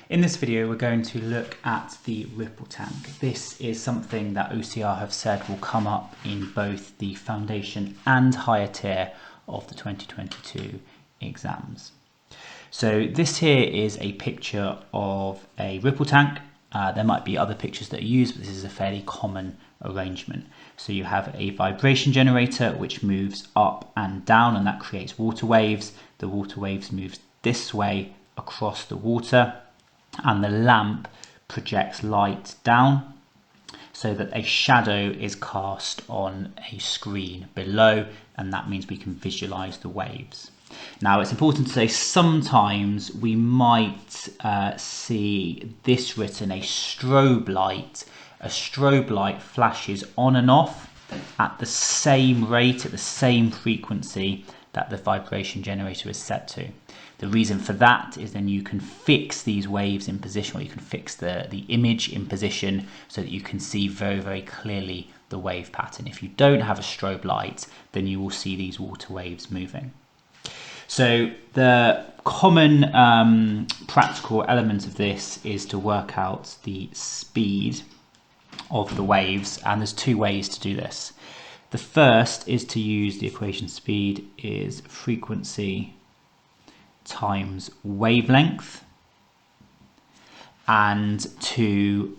In this video, we're going to look at the ripple tank. This is something that OCR have said will come up in both the foundation and higher tier of the 2022 exams. So this here is a picture of a ripple tank. There might be other pictures that are used, but this is a fairly common arrangement. So you have a vibration generator which moves up and down, and that creates water waves. The water waves move this way across the water, and the lamp projects light down so that a shadow is cast on a screen below, and that means we can visualize the waves. Now, it's important to say sometimes we might see this written, a strobe light. A strobe light flashes on and off at the same rate, at the same frequency that the vibration generator is set to. The reason for that is then you can fix these waves in position, or you can fix the image in position so that you can see very, very clearly the wave pattern. If you don't have a strobe light, then you will see these water waves moving. So the common practical element of this is to work out the speed of the waves, and there's two ways to do this. The first is to use the equation speed is frequency times wavelength, and to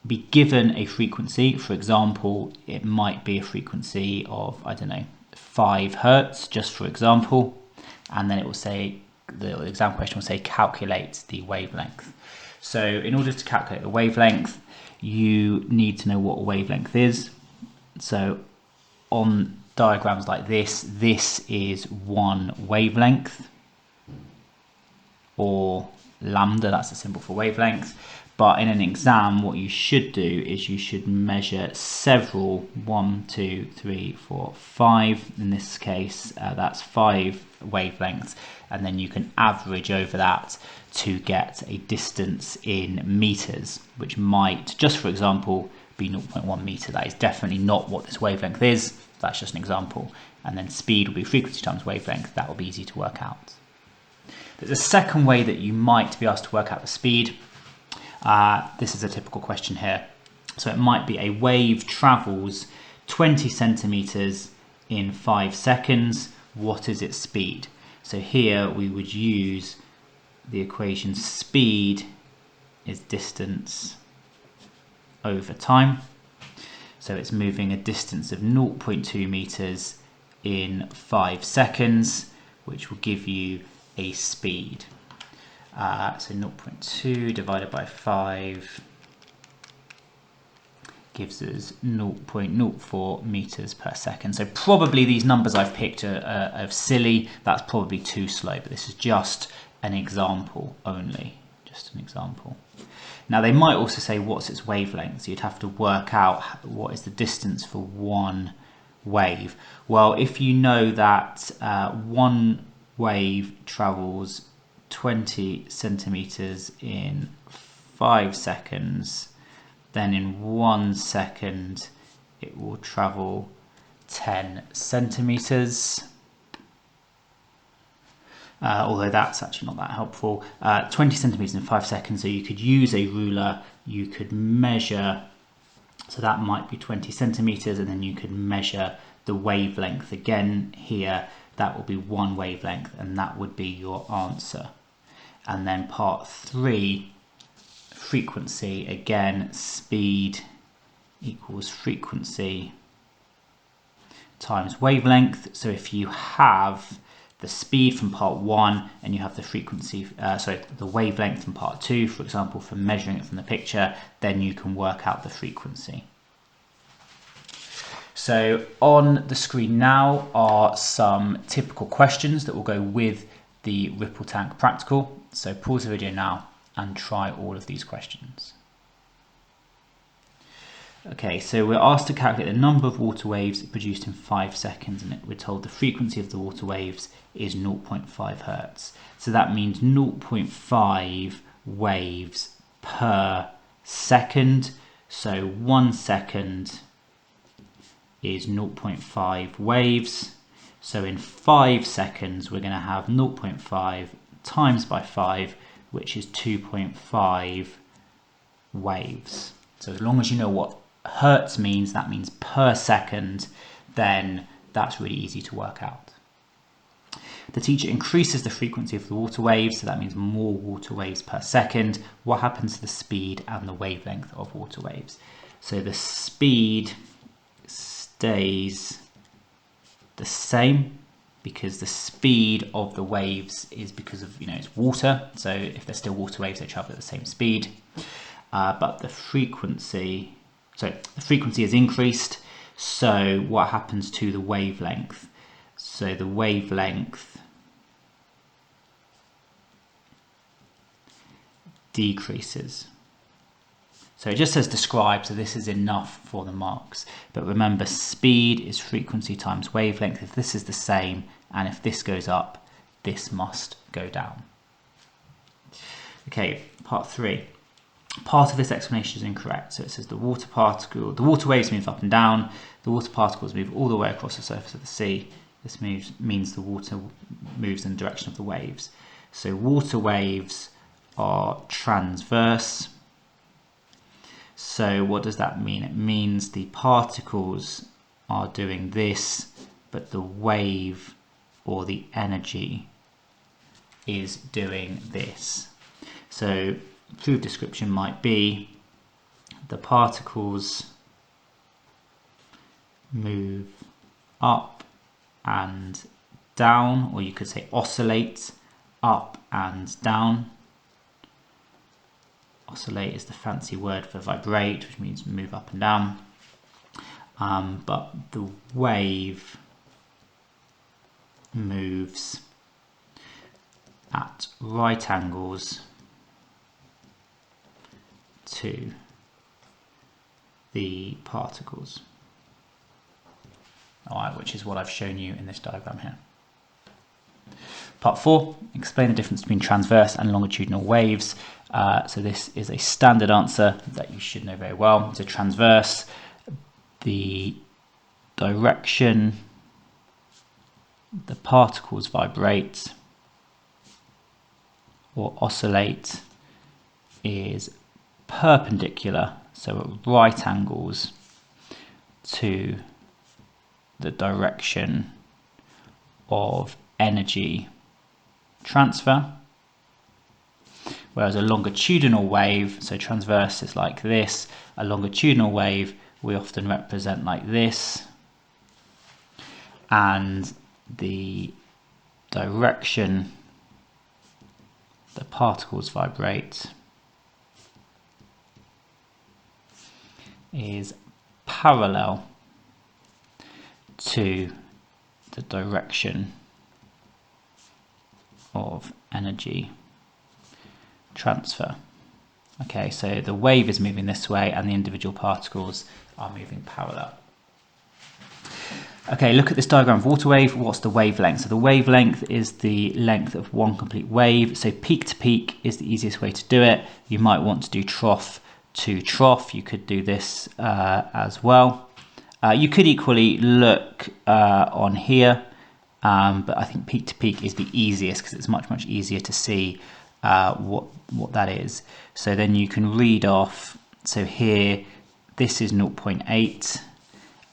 be given a frequency, for example, it might be a frequency of, I don't know, 5 hertz, just for example, and then it will say, the exam question will say calculate the wavelength. So in order to calculate the wavelength, you need to know what a wavelength is. So on diagrams like this, this is one wavelength, or lambda, that's a symbol for wavelength. But in an exam, what you should do is you should measure several, 1, 2, 3, 4, 5. In this case, that's 5 wavelengths, and then you can average over that to get a distance in meters, which might, just for example, be 0.1 meter. That is definitely not what this wavelength is. That's just an example. And then speed will be frequency times wavelength. That will be easy to work out. There's a second way that you might be asked to work out the speed. This is a typical question here. So it might be a wave travels 20 centimeters in 5 seconds. What is its speed? So here we would use the equation speed is distance over time. So it's moving a distance of 0.2 meters in 5 seconds, which will give you a speed. So 0.2 divided by 5 gives us 0.04 meters per second. So probably these numbers I've picked are silly. That's probably too slow, but this is just an example only, just an example. Now they might also say what's its wavelength, so you'd have to work out what is the distance for one wave. Well, if you know that one wave travels 20 centimeters in 5 seconds, then in 1 second it will travel 10 centimeters. Although that's actually not that helpful. 20 centimeters in 5 seconds, so you could use a ruler, you could measure, so that might be 20 centimeters, and then you could measure the wavelength again here. That will be one wavelength, and that would be your answer. And then part 3, frequency, again, speed equals frequency times wavelength. So if you have the speed from part 1 and you have the frequency, the wavelength from part 2, for example, for measuring it from the picture, then you can work out the frequency. So on the screen now are some typical questions that will go with the ripple tank practical. So pause the video now and try all of these questions. Okay, so we're asked to calculate the number of water waves produced in 5 seconds, and we're told the frequency of the water waves is 0.5 hertz. So that means 0.5 waves per second. So 1 second is 0.5 waves. So in 5 seconds, we're going to have 0.5 times by 5, which is 2.5 waves. So as long as you know what hertz means, that means per second, then that's really easy to work out. The teacher increases the frequency of the water waves, so that means more water waves per second. What happens to the speed and the wavelength of water waves? So the speed stays the same because the speed of the waves is because of, it's water. So if they're still water waves, they travel at the same speed. But the frequency is increased. So what happens to the wavelength? So the wavelength decreases. So it just says describe, so this is enough for the marks. But remember, speed is frequency times wavelength. If this is the same, and if this goes up, this must go down. Okay, part 3. Part of this explanation is incorrect. So it says the water waves move up and down. The water particles move all the way across the surface of the sea. This means the water moves in the direction of the waves. So water waves are transverse. So what does that mean? It means the particles are doing this, but the wave or the energy is doing this. So proof description might be the particles move up and down, or you could say oscillate up and down. Oscillate is the fancy word for vibrate, which means move up and down. But the wave moves at right angles to the particles. Alright, which is what I've shown you in this diagram here. Part 4, explain the difference between transverse and longitudinal waves. So this is a standard answer that you should know very well. So transverse, the direction the particles vibrate or oscillate is perpendicular, so at right angles to the direction of energy transfer. Whereas a longitudinal wave, so transverse is like this, a longitudinal wave we often represent like this, and the direction the particles vibrate is parallel to the direction of energy transfer. Okay, so the wave is moving this way and the individual particles are moving parallel. Okay, look at this diagram of water wave. What's the wavelength? So the wavelength is the length of one complete wave. So peak to peak is the easiest way to do it. You might want to do trough to trough. You could do this as well. You could equally look on here, but I think peak to peak is the easiest because it's much easier to see what that is. So then you can read off, so here this is 0.8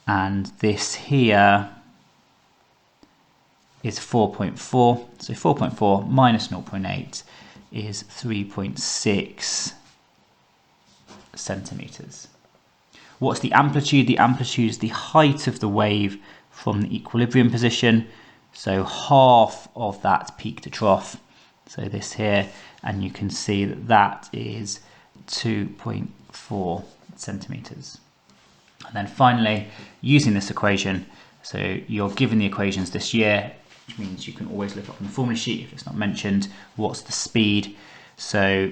and this here is 4.4. So 4.4 minus 0.8 is 3.6 centimeters. What's the amplitude? The amplitude is the height of the wave from the equilibrium position. So half of that peak to trough. So this here, and you can see that that is 2.4 centimeters. And then finally, using this equation, so you're given the equations this year, which means you can always look up on the formula sheet if it's not mentioned. What's the speed? So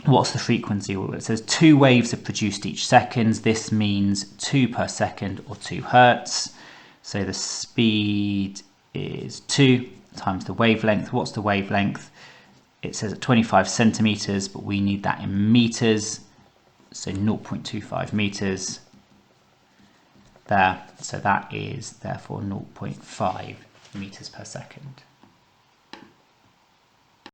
what's the frequency? Well, it says 2 waves are produced each second. This means 2 per second or 2 hertz. So the speed is 2 times the wavelength. What's the wavelength? It says at 25 centimeters, but we need that in meters. So 0.25 meters there. So that is therefore 0.5 meters per second.